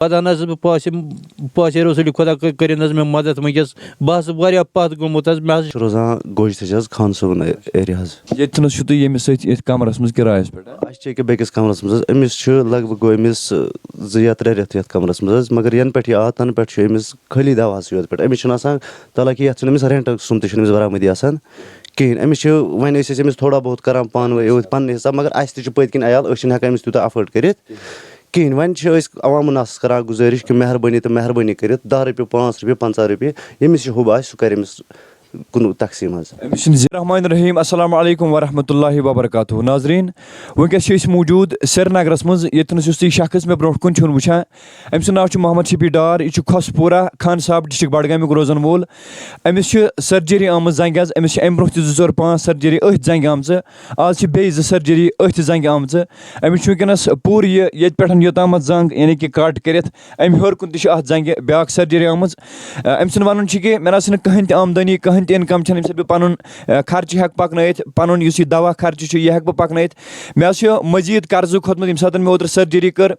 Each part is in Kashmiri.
پتہٕ حظ پاسے رسوٗلِ خۄدا کٔرِنۍ حظ مےٚ مدد وٕنکیٚس بہٕ حظ واریاہ پتھ گوٚمُت حظ مےٚ حظ چھُ روزان گوجتھٕج حظ خان صٲبُن ایریا حظ ییٚتہِ چھُ تُہۍ ییٚمِس سۭتۍ ییٚتہِ کمرس منٛز کِرایس پٮ۪ٹھ اَسہِ چھِ ییٚکیٛاہ بیٚکِس کمرس منٛز حظ أمِس چھُ لگ بگ گوٚو أمِس 2 یا 3 رٮ۪تھ یَتھ کمرس منٛز حظ مگر ینہٕ پٮ۪ٹھ یہِ آو تَنہٕ پٮ۪ٹھ چھُ أمِس خٲلی دواہسٕے یوت پٮ۪ٹھ أمِس چھُنہٕ آسان تالاکہِ یَتھ چھُنہٕ أمِس رٮ۪نٛٹ سُنٛد تہِ چھُنہٕ أمِس برابٔدی آسان کِہیٖنۍ أمِس چھِ وۄنۍ ٲسۍ أمِس تھوڑا بہت کران پانہٕ ؤنۍ یوت پننہِ حساب مگر اَسہِ تہِ چھُ پٔتۍ کِنۍ عیال أسۍ چھِنہٕ ہٮ۪کان أمِس تیوٗتاہ اٮ۪فٲڈ کٔرِتھ کِہیٖنۍ وۄنۍ چھِ أسۍ عوامہٕ ناصَس کران گُزٲرِش کہِ مہربٲنی تہٕ مہربٲنی کٔرِتھ 10 رۄپیہِ 5 رۄپیہِ 50 رۄپیہِ ییٚمِس یہِ حُب آسہِ سُہ کَرِ أمِس کُنوُہ تقسیٖم حظ رحمان رحیٖم السلام علیکُم ورحمتہ اللہ وبرکاتہ ناظریٖن وٕنکیٚس چھِ أسۍ موٗجوٗد سرینگرس منٛز ییٚتنَس یُس تُہۍ شخص مےٚ برونٛٹھ کُن چھُ وٕچھان أمۍ سُنٛد ناو چھُ محمد شفی ڈار یہِ چھُ خۄسپوٗرہ خان صاحب ڈِسٹرک بڈگامیُک روزن وول أمِس چھِ سرجری آمٕژ زنٛگہِ حظ أمِس چھِ اَمہِ برونٛہہ تہِ 2 4 5 سرجری أتھۍ زنٛگہِ آمژٕ آز چھِ بیٚیہِ 2 سرجری أتھۍ زنٛگہِ آمژٕ أمِس چھُ وٕنکیٚنس پوٗرٕ یہِ ییٚتہِ پٮ۪ٹھ یوٚتامَتھ زنٛگ یعنی کہِ کٹ کٔرِتھ اَمہِ ہیوٚر کُن تہِ چھُ اَتھ زنٛگہِ بیٛاکھ سرجری آمٕژ أمۍ سُنٛد وَنُن چھُ کہِ مےٚ نہ سا چھِنہٕ کٕہٕنۍ تہِ آمدٔنی کٕہٕنۍ تہِ اِنکَم چھَنہٕ ییٚمہِ سۭتۍ بہٕ پَنُن خرچہٕ ہٮ۪کہٕ پَکنٲیِتھ پَنُن یُس یہِ دوا خرچہٕ چھُ یہِ ہٮ۪کہٕ بہٕ پَکنٲیِتھ مےٚ حظ چھُ مٔزیٖد قرضہٕ کھوٚتمُت ییٚمہِ ساتہٕ مےٚ اوترٕ سرجری کٔر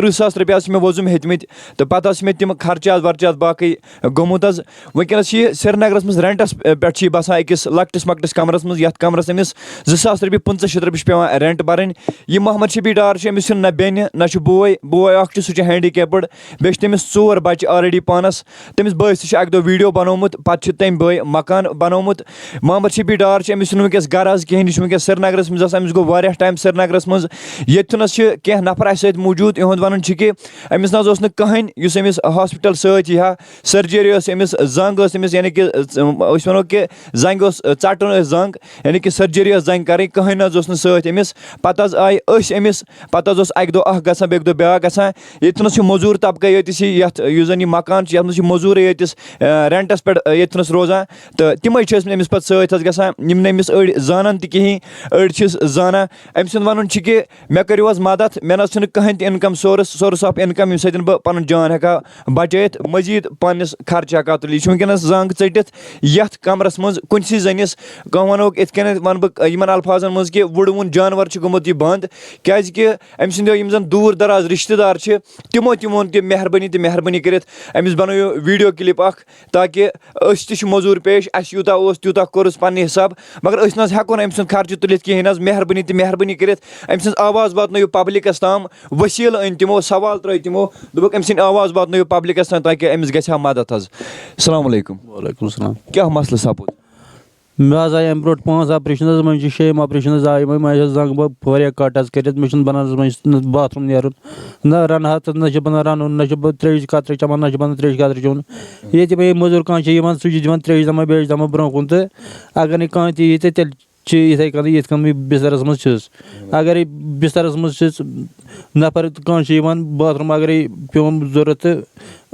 30 ساس رۄپیہِ حظ چھِ مےٚ وۄزُم ہیٚتمٕتۍ تہٕ پَتہٕ حظ چھِ مےٚ تِم خرچات ورچات باقٕے گوٚمُت حظ وٕنکیٚنَس چھِ یہِ سرینگرَس منٛز رٮ۪نٛٹَس پٮ۪ٹھ چھِ یہِ باسان أکِس لۄکٹِس مۄکٹِس کَمرَس منٛز یَتھ کَمرَس أمِس 2 ساس رۄپیہِ 65 رۄپیہِ چھِ پٮ۪وان رٮ۪نٛٹ بَرٕنۍ یہِ محمد شفی ڈار چھُ أمِس چھُنہٕ نہ بیٚنہِ نہ چھُ بوے اکھ چھُ سُہ چھُ ہینڈِکیپٕڈ بیٚیہِ چھِ تٔمِس 4 بَچہِ آلریڈی پانَس تٔمِس بٲیِس تہِ چھُ اَکہِ دۄہ ویٖڈیو بنومُت پَتہٕ چھُ تٔمۍ بٲے مکان بنومُت محمد شفی ڈار چھُ أمِس چھُنہٕ وٕنکیٚس گرٕ حظ کِہیٖنۍ یہِ چھُ وٕنکیٚس سرینگرَس منٛز آسان أمِس گوٚو واریاہ ٹایم سرینگرَس منٛز ییٚتھنَس چھِ کینٛہہ نفر اَسہِ سۭتۍ موٗجوٗد یِہُنٛد وَنُن چھُ کہِ أمِس نہ حظ اوس نہٕ کٕہٕنۍ یُس أمِس ہاسپِٹل سۭتۍ یی ہا سرجری ٲس أمِس زنٛگ ٲس أمِس یعنی کہِ أسۍ وَنو کہِ زنٛگہِ اوس ژَٹُن ٲسۍ زنٛگ یعنی کہِ سرجری ٲس زنٛگہِ کَرٕنۍ کٕہٕنۍ نہ حظ اوس نہٕ سۭتۍ أمِس پَتہٕ حظ آیہِ أسۍ أمِس پَتہٕ حظ اوس اَکہِ دۄہ اکھ گژھان بیٚکہِ دۄہ بیٛاکھ گژھان ییٚتھنَس چھُ موٚزوٗر طبقہٕ ییٚتِس یَتھ یُس زَن یہِ مکان چھُ یَتھ منٛز چھِ موٚزوٗرٕے ییٚتِس رٮ۪نٛٹَس پٮ۪ٹھ ییٚتھنَس روزان تہٕ تِمے چھِ ٲسۍمٕتۍ أمِس پَتہٕ سۭتۍ حظ گژھان یِم نہٕ أمِس أڑۍ زانان تہِ کِہیٖنۍ أڑۍ چھِس زانان أمۍ سُنٛد وَنُن چھُ کہِ مےٚ کٔرِو حظ مدد مےٚ نہ حظ چھُنہٕ کٕہٕنۍ تہِ اِنکَم سورٕس آف اِنکَم ییٚمہِ سۭتۍ بہٕ پَنُن جان ہٮ۪کہٕ ہا بَچٲیِتھ مٔزیٖد پنٛنِس خرچہٕ ہٮ۪کہٕ ہا تُلِتھ یہِ چھُ وٕنکیٚنَس زنٛگ ژٔٹِتھ یَتھ کَمرَس منٛز کُنسٕے زٔنِس کانٛہہ وَنوکھ یِتھ کٔنٮ۪تھ وَنہٕ بہٕ یِمَن الفاظن منٛز کہِ وُڑوُن جانوَر چھُ گوٚمُت یہِ بنٛد کیٛازِکہِ أمۍ سٕنٛدیو یِم زَن دوٗر دراز رِشتہٕ دار چھِ تِمو تہِ ووٚن کہِ مہربٲنی کٔرِتھ أمِس بنٲیِو ویٖڈیو کِلِپ اکھ تاکہِ أسۍ تہِ چھِ موٚزوٗر پیش اَسہِ یوٗتاہ اوس تیوٗتاہ کوٚرُس پنٛنہِ حِساب مگر أسۍ نہ حظ ہٮ۪کو نہٕ أمۍ سُنٛد خرچہٕ تُلِتھ کِہیٖنۍ حظ مہربٲنی کٔرِتھ أمۍ سٕنٛز آواز واتنٲیِو پبلِکَس تام ؤسیٖلہٕ أنۍ تِمو سوال ترٛٲے تِمو دوٚپُکھ أمۍ سٕنٛدِ آواز واتنٲیِو پبلِکَس تام تاکہِ أمِس گژھِ ہا مدد حظ السلام علیکُم وعلیکُم السلام کیٛاہ مسلہٕ سپُد مےٚ حظ آیہِ اَمہِ برونٛٹھ 5 آپریشن حظ وۄنۍ چھِ 6یِم آپریشن حظ آیہِ وۄنۍ حظ زنٛگ واریاہ کَٹ حظ کٔرِتھ مےٚ چھُنہٕ بَنان وۄنۍ نہ باتھروٗم نیرُن نہ رَنہٕ ہا تہٕ نہ چھِ بَنان رَنُن نہ چھِ بہٕ ترٛیش قطرٕ چٮ۪وان نہ چھِ بَنان ترٛیش قطرٕ چیوٚن ییٚتہِ بیٚیہِ موٚزوٗر کانٛہہ چھِ یِوان سُہ چھِ دِوان ترٛیش دَمہ بیٚیہِ دَمہ برونٛہہ کُن تہٕ اگر نہٕ کانٛہہ تہِ یی تہٕ تیٚلہِ چھِ یِتھَے کٔنۍ یِتھ کٔنۍ بہٕ بِسترَس منٛز چھُس اگرے بِسترَس منٛز چھُس نفر کانٛہہ چھِ یِوان باتھروٗم اگرے پیوٚم ضوٚرَتھ تہٕ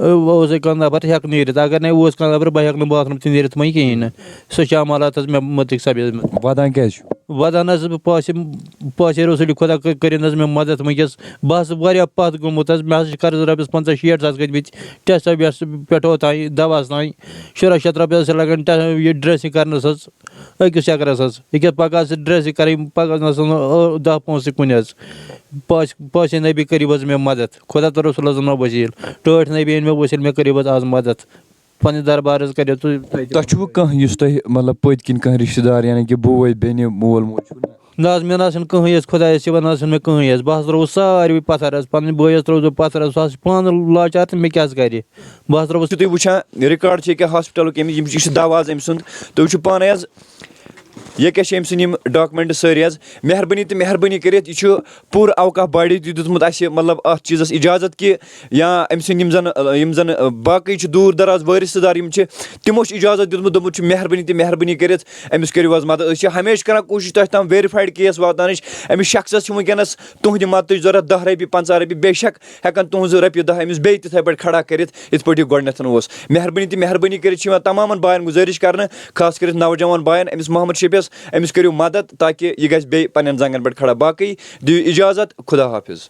اوسَے کانٛہہ نفر ہٮ۪کہٕ نیٖرِتھ اگر نَے اوس کانٛہہ نفر بہٕ ہٮ۪کہٕ نہٕ باتھروٗم تہِ نیٖرِتھ وۄنۍ کِہیٖنۍ نہٕ سۄ چھِ عمالات حظ مےٚ مُتعلِق سپدمٕژ وَدان کیٛازِ چھُ وَدان حظ بہٕ پاسے رسوٗلِ خۄدا کٔرِنۍ حظ مےٚ مدد وٕنکیٚس بہٕ حظ واریاہ پَتھ گوٚمُت حظ مےٚ حظ چھِ قرض رۄپیَس 50-60 ساس کھٔتۍمٕتۍ ٹٮ۪سٹ وٮ۪سٹ پٮ۪ٹھ اوتانۍ دَوہَس تانۍ 1600 رۄپیہِ حظ چھِ لگان یہِ ڈرٛٮ۪سِنٛگ کَرنَس حظ أکِس چَکرَس حظ ییٚکیٛاہ پَگاہ حظ ڈرٛٮ۪سِنٛگ کَرٕنۍ پَگاہ نہ حظ 10 پونٛسہٕ کُنہِ حظ پاسے نبی کٔرِو حظ مےٚ مدد خۄدا تہٕ رسوٗل حظ نو ؤسیٖل ٹٲٹھۍ نبی أنۍ مےٚ ؤسیٖل مےٚ کٔرِو حظ آز مدد پنٛنہِ دربار حظ کٔرِو تۄہہِ چھُوٕ کانٛہہ یُس تۄہہِ مطلب پٔتۍ کِنۍ کانٛہہ رِشتہٕ دار یعنی کہِ بوے بیٚنہِ مول موج چھُو نہ حظ مےٚ نہ حظ چھُنہٕ کٕہٕنۍ حظ خۄدایَس سِوا نہ حظ چھُنہٕ مےٚ کٕہٕنۍ حظ بہٕ حظ ترٛووُس ساروٕے پَتھر حظ پَنٕنۍ بٲے حظ ترٛووُس بہٕ پَتھر حظ سُہ حظ چھُ پانہٕ لاچار تہٕ مےٚ کیٛاہ حظ کَرِ بہٕ حظ ترٛووُس تُہۍ وٕچھان رِکاڈ چھِ ییٚکیٛاہ ہاسپِٹَلُک یہِ چھُ دوا حظ أمۍ سُنٛد تُہۍ وٕچھِو پانَے حظ ییٚکیٛاہ چھِ أمۍ سٕنٛدۍ یِم ڈاکمٮ۪نٛٹ سٲری حظ مہربٲنی کٔرِتھ یہِ چھُ پوٗرٕ اوقاف باڈی تہِ دیُتمُت اَسہِ مطلب اَتھ چیٖزَس اِجازت کہِ یا أمۍ سٕنٛدۍ یِم زَن باقٕے چھِ دوٗر دراز وٲرِثہٕ دار یِم چھِ تِمو چھِ اِجازت دیُتمُت دوٚپمُت چھُ مہربٲنی کٔرِتھ أمِس کٔرِو حظ مدد أسۍ چھِ ہمیشہِ کران کوٗشِش تۄہہِ تام ویرِفایڈ کیس واتناونٕچ أمِس شخصَس چھِ وٕنکیٚنَس تُہنٛدِ مدتٕچ ضوٚرتھ 10 رۄپیہِ 50 رۄپیہِ بے شک ہٮ۪کَن تُہنٛز رۄپیہِ 10 أمِس بیٚیہِ تِتھَے پٲٹھۍ کھڑا کٔرِتھ یِتھ پٲٹھۍ یہِ گۄڈنٮ۪تھ اوس مہربٲنی کٔرِتھ چھِ یِوان تمامَن بایَن گُزٲرِش کرنہٕ خاص کٔرِتھ نوجوان بایَن أمِس محمد شفیَس أمِس کٔرِو مدد تاکہِ یہِ گژھِ بیٚیہِ پنٛنٮ۪ن زنٛگَن پٮ۪ٹھ کھڑا باقٕے دِیِو اِجازت خُدا حافِظ